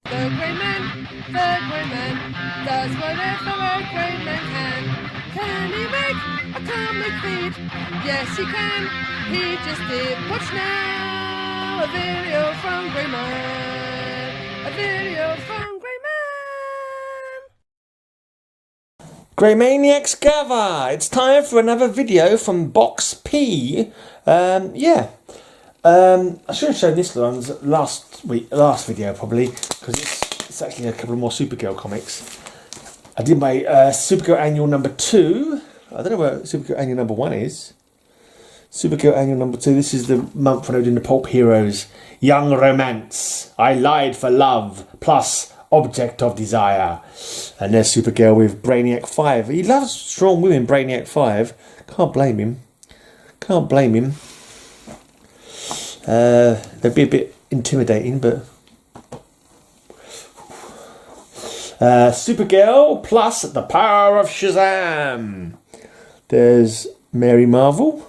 The grey man does whatever a grey man can. Can he make a comic feed? Yes, he can. He just did. Watch now, a video from Grey Man. A video from Grey Man. Grey Maniacs gather! It's time for another video from Box P. I should have shown this one's last video probably, because it's actually a couple of more Supergirl comics. I did my Supergirl Annual number 2. I don't know where Supergirl Annual number 1 is. Supergirl Annual number 2. This is the month when I was doing the Pulp Heroes. Young Romance. I Lied for Love. Plus Object of Desire. And there's Supergirl with Brainiac 5. He loves strong women, Brainiac 5. Can't blame him. Can't blame him. They'd be a bit intimidating, but... Supergirl plus the power of Shazam. There's Mary Marvel.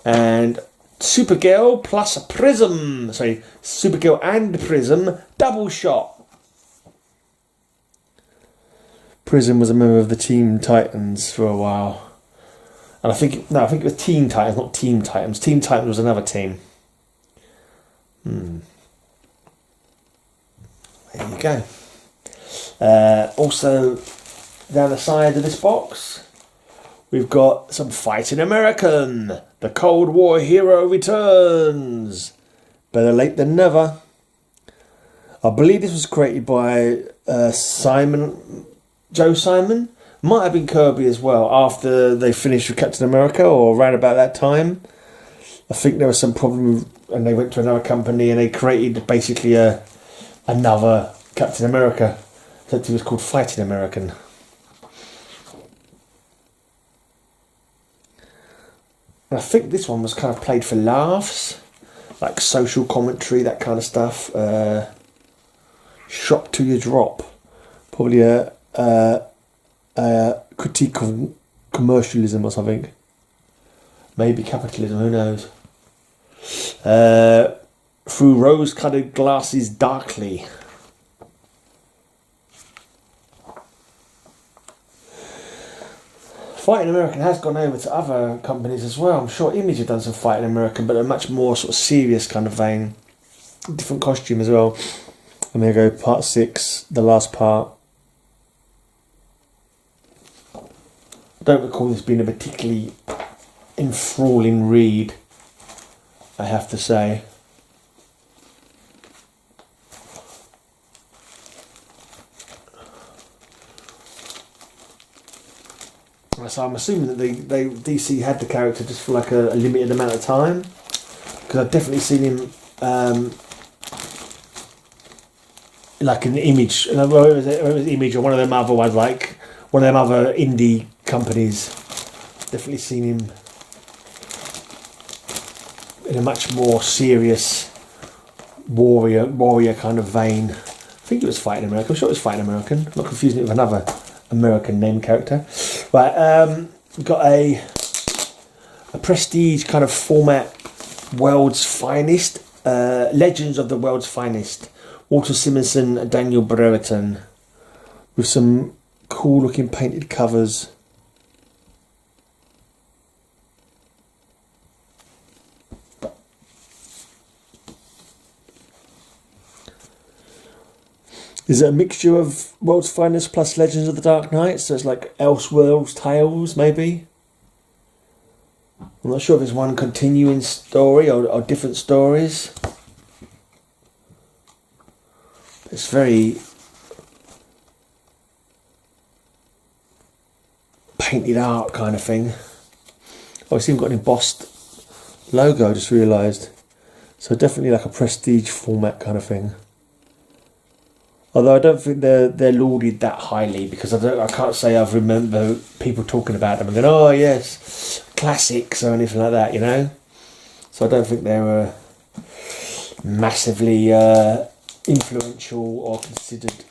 And Supergirl plus Prism. Sorry, Supergirl and Prism. Double shot. Prism was a member of the Teen Titans for a while. And I think it was Teen Titans, not Teen Titans. Teen Titans was another team. There you go. Also, down the side of this box, we've got some Fighting American. The Cold War hero returns. Better late than never. I believe this was created by Joe Simon. Might have been Kirby as well, after they finished with Captain America, or around about that time. I think there was some problem, and they went to another company and they created basically another Captain America. I think it was called Fighting American. And I think this one was kind of played for laughs, like social commentary, that kind of stuff. Shock to your drop. Probably a critique of commercialism or something. Maybe capitalism, who knows. Through rose-coloured glasses darkly. Fighting American has gone over to other companies as well. I'm sure Image have done some Fighting American, but a much more sort of serious kind of vein. Different costume as well. And there you go, part 6, the last part. I don't recall this being a particularly enthralling read, I have to say. So I'm assuming that DC had the character just for like a limited amount of time, because I've definitely seen him like an Image, whether it was Image or one of them other ones, like one of them other indie companies. Definitely seen him in a much more serious warrior kind of vein. I think it was Fighting American. I'm sure it was Fighting American. I'm not confusing it with another American name character. Right, we've got a prestige kind of format, World's Finest, Legends of the World's Finest, Walter Simonson and Daniel Brereton, with some cool looking painted covers. Is it a mixture of World's Finest plus Legends of the Dark Knight? So it's like Elseworlds Tales, maybe? I'm not sure if it's one continuing story or different stories. It's very painted art kind of thing. Oh, it's even got an embossed logo, I just realised. So definitely like a prestige format kind of thing. Although I don't think they're lauded that highly, because I can't say I've remember people talking about them and going, oh yes, classics or anything like that, you know. So I don't think they were massively influential or considered,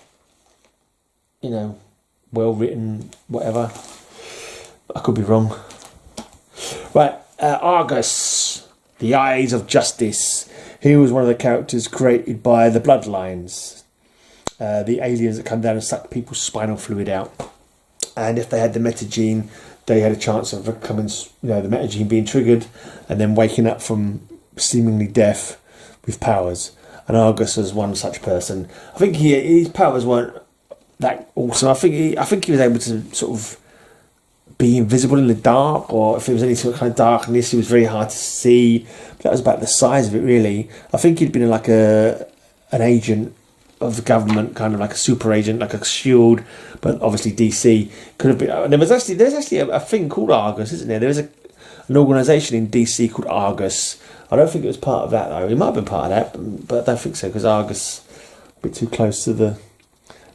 you know, well written, whatever. I could be wrong. Right, Argus, the Eyes of Justice. he was one of the characters created by the Bloodlines, the aliens that come down and suck people's spinal fluid out. And if they had the metagene, they had a chance of becoming, the metagene being triggered and then waking up from seemingly death with powers. And Argus was one such person. I think his powers weren't that awesome. I think he was able to sort of be invisible in the dark, or if it was any sort of kind of darkness, it was very hard to see. But that was about the size of it, really. I think he'd been like an agent of the government, kind of like a super agent, like a shield. But obviously DC could have been. There's actually a thing called Argus, isn't there? There is an organisation in DC called Argus. I don't think it was part of that though. It might have been part of that, but I don't think so, because Argus a bit too close to the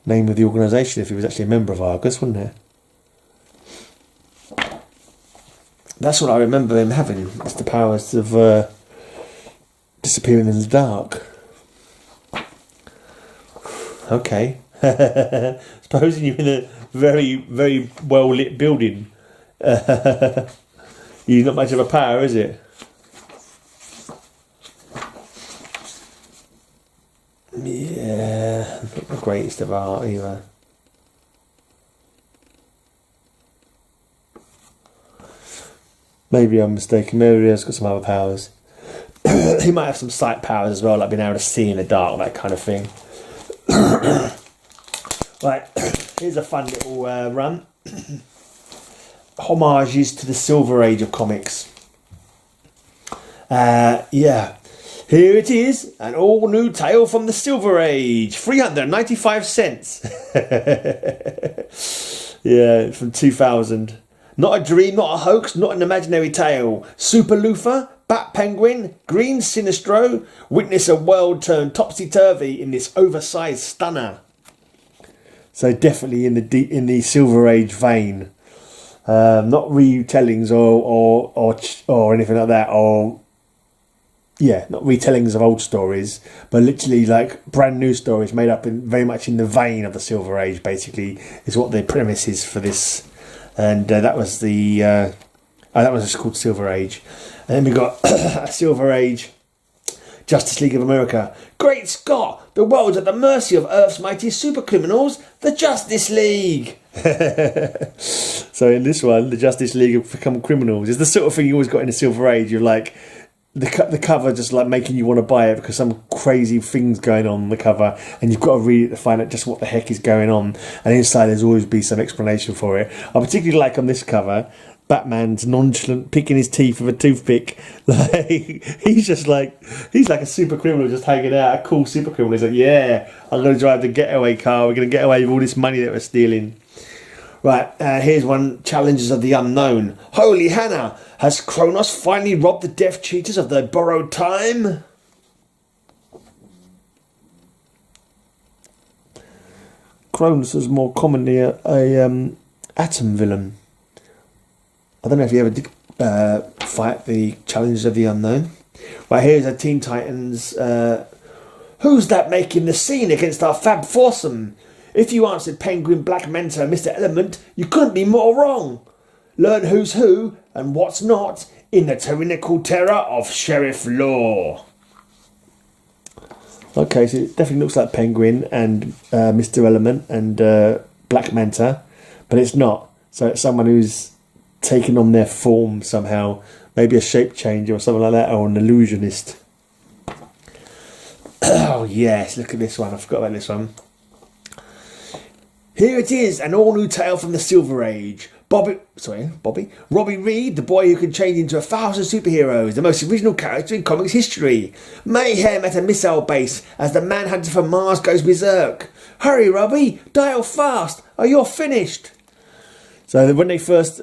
name of the organisation if he was actually a member of Argus, wouldn't it? That's what I remember him having. It's the powers of disappearing in the dark. Okay. Supposing you're in a very, very well lit building. You're not much of a power, is it? Yeah, not the greatest of art either. Maybe I'm mistaken. Maybe he's got some other powers. He might have some sight powers as well, like being able to see in the dark, that kind of thing. Right, here's a fun little run. Homages to the Silver Age of comics. Yeah. Here it is, an all-new tale from the Silver Age. 395 cents. Yeah, from 2000. Not a dream, not a hoax, not an imaginary tale. Super Luthor, Bat Penguin, Green Sinestro witness a world turn topsy-turvy in this oversized stunner. So definitely in the Silver Age vein. Not retellings or anything like that, or not retellings of old stories, but literally like brand new stories made up very much in the vein of the Silver Age. Basically, is what the premise is for this, and that was just called Silver Age. And then we got a Silver Age Justice League of America. Great Scott! The world's at the mercy of Earth's mighty super criminals, the Justice League. So in this one, the Justice League have become criminals. It's the sort of thing you always got in the Silver Age. You're like the cover just like making you want to buy it because some crazy things going on the cover, and you've got to read it to find out just what the heck is going on. And inside there's always be some explanation for it. I particularly like on this cover, Batman's nonchalant picking his teeth with a toothpick. Like he's like a super criminal just hanging out, a cool super criminal. He's like, yeah, I'm going to drive the getaway car. We're going to get away with all this money that we're stealing. Right, here's one. Challenges of the Unknown. Holy Hannah! Has Kronos finally robbed the Death Cheaters of their borrowed time? Kronos is more commonly a Atom villain. I don't know if you ever did fight the Challenges of the Unknown. Right, here's a Teen Titans. Who's that making the scene against our Fab Foursome? If you answered Penguin, Black Manta and Mr. Element, you couldn't be more wrong. Learn who's who and what's not in the tyrannical terror of Sheriff Law. Okay, so it definitely looks like Penguin and Mr. Element and Black Manta, but it's not. So it's someone who's taken on their form somehow, maybe a shape changer or something like that, or an illusionist. Oh yes, look at this one. I forgot about this one. Here it is, an all-new tale from the Silver Age. Robbie Reed, the boy who can change into 1,000 superheroes, the most original character in comics history. Mayhem at a missile base as the manhunter from Mars goes berserk. Hurry, Robbie, dial fast, or you're finished. So when he first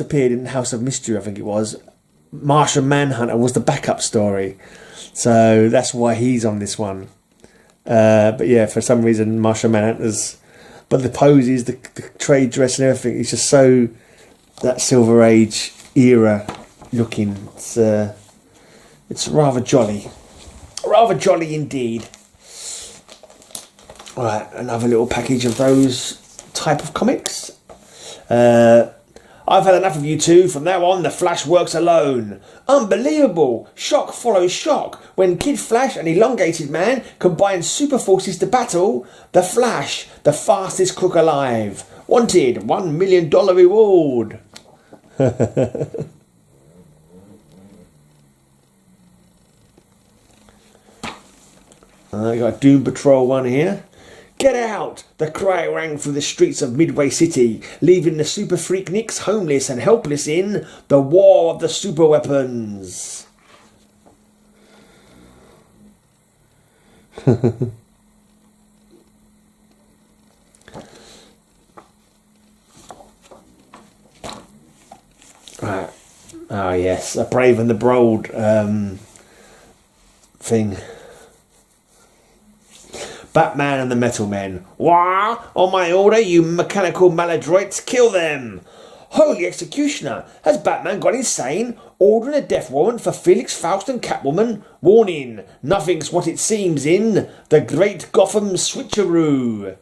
appeared in House of Mystery, I think it was, Martian Manhunter was the backup story. So that's why he's on this one. But yeah, for some reason, Martian Manhunter's... But the poses, the trade dress and everything, it's just so that Silver Age era looking. It's rather jolly. Rather jolly indeed. Right, another little package of those type of comics. I've had enough of you two. From now on, the Flash works alone. Unbelievable. Shock follows shock. When Kid Flash and Elongated Man combine super forces to battle, the Flash, the fastest crook alive. Wanted, $1 million reward. I got a Doom Patrol one here. Get out! The cry rang through the streets of Midway City, leaving the Super Freakniks homeless and helpless in the War of the Super Weapons. Right. Oh yes, a Brave and the Bold thing. Batman and the Metal Men. Wah! On my order, you mechanical maladroits, kill them! Holy Executioner! Has Batman gone insane? Ordering a death warrant for Felix Faust and Catwoman? Warning! Nothing's what it seems in the Great Gotham Switcheroo.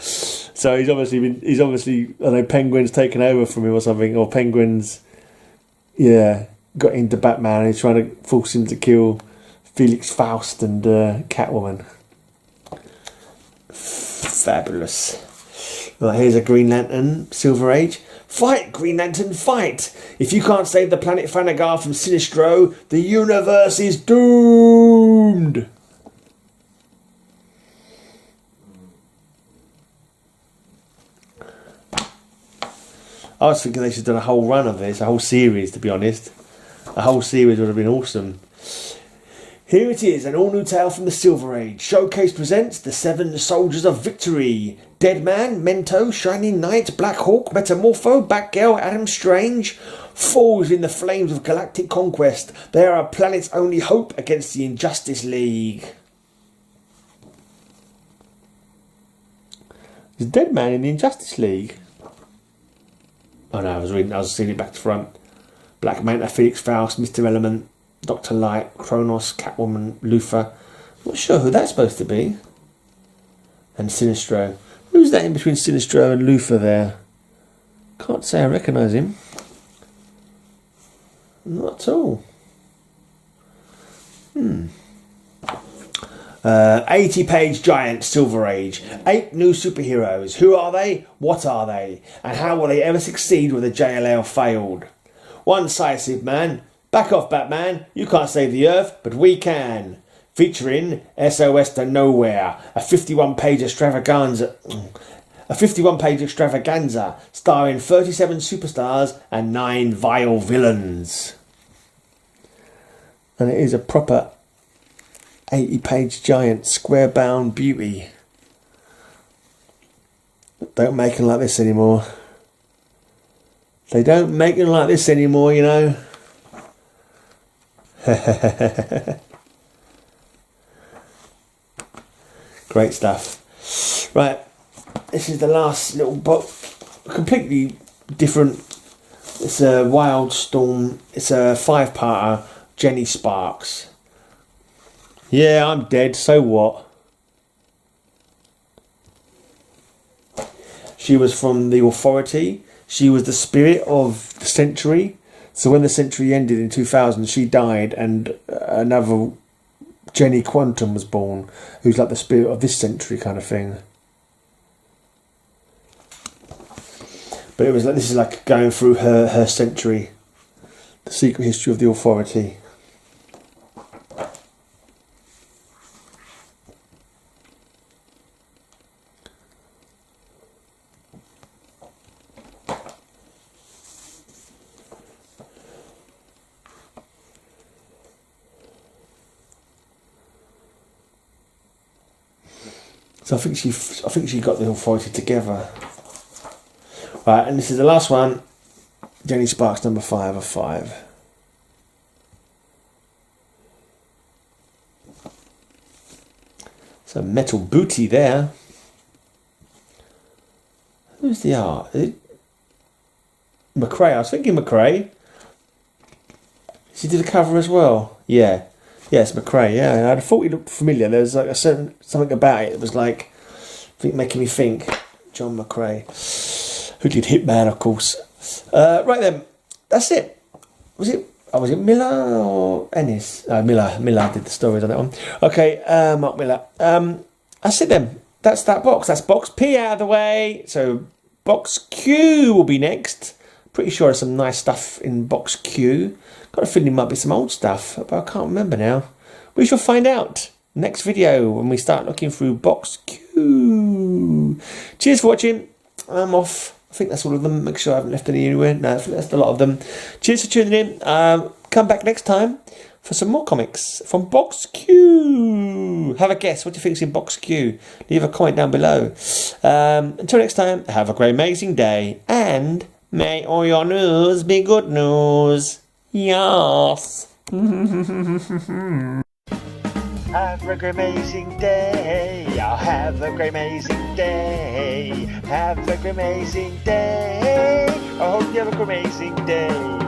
So he's obviously I don't know, Penguin's taken over from him or something, or Penguin's got into Batman and he's trying to force him to kill Felix Faust and Catwoman. Fabulous. Right, here's a Green Lantern, Silver Age. Fight, Green Lantern, fight! If you can't save the planet Thanagar from Sinestro, the universe is doomed! I was thinking they should have done a whole run of this, a whole series, to be honest. A whole series would have been awesome. Here it is, an all-new tale from the Silver Age. Showcase presents the 7 Soldiers of Victory. Deadman, Mento, Shining Knight, Black Hawk, Metamorpho, Batgirl, Adam Strange. Falls in the flames of galactic conquest. They are a planet's only hope against the Injustice League. Is Deadman in the Injustice League? Oh no, I was seeing it back to front. Black Manta, Felix Faust, Mr. Element, Dr. Light, Kronos, Catwoman, Luthor. Not sure who that's supposed to be. And Sinestro. Who's that in between Sinestro and Luthor there? Can't say I recognise him. Not at all. 80-page giant, Silver Age. 8 new superheroes. Who are they? What are they? And how will they ever succeed when the JLL failed? One decisive man. Back off, Batman. You can't save the Earth, but we can. Featuring SOS to Nowhere, a 51-page extravaganza. Starring 37 superstars and 9 vile villains. And it is a proper 80-page giant, square-bound beauty. Don't make them like this anymore. They don't make them like this anymore, you know. Great stuff. Right, this is the last little book. Completely different. It's a Wildstorm. It's a 5-parter. Jenny Sparks. Yeah, I'm dead, so what? She was from the Authority. She was the spirit of the century. So when the century ended in 2000, she died, and another Jenny Quantum was born, who's like the spirit of this century kind of thing. But it was like, this is like going through her century, the secret history of the Authority. So I think she got the Authority together. Right, and this is the last one. Jenny Sparks, number 5 of 5. It's a metal booty there. Who's the art? Is it McRae? I was thinking McRae. She did a cover as well. Yeah. Yes, McRae, yeah. I thought he looked familiar. There was like a certain something about it that was like making me think John McRae. who did Hitman, of course. Right then, that's it. Was it Miller or Ennis? Miller did the stories on that one. Okay, Mark Miller. That's it then. That's that box. That's box P out of the way. So box Q will be next. Pretty sure there's some nice stuff in box Q. Got a feeling it might be some old stuff, but I can't remember now. We shall find out next video when we start looking through box Q. Cheers for watching. I'm off. I think that's all of them. Make sure I haven't left any anywhere. No, I think that's a lot of them. Cheers for tuning in. Come back next time for some more comics from box Q. Have a guess. What do you think's in box Q? Leave a comment down below. Until next time, have a great amazing day. And may all your news be good news. Yes. Have a great amazing day. I'll have a great amazing day. Have a great amazing day. I hope you have a great amazing day.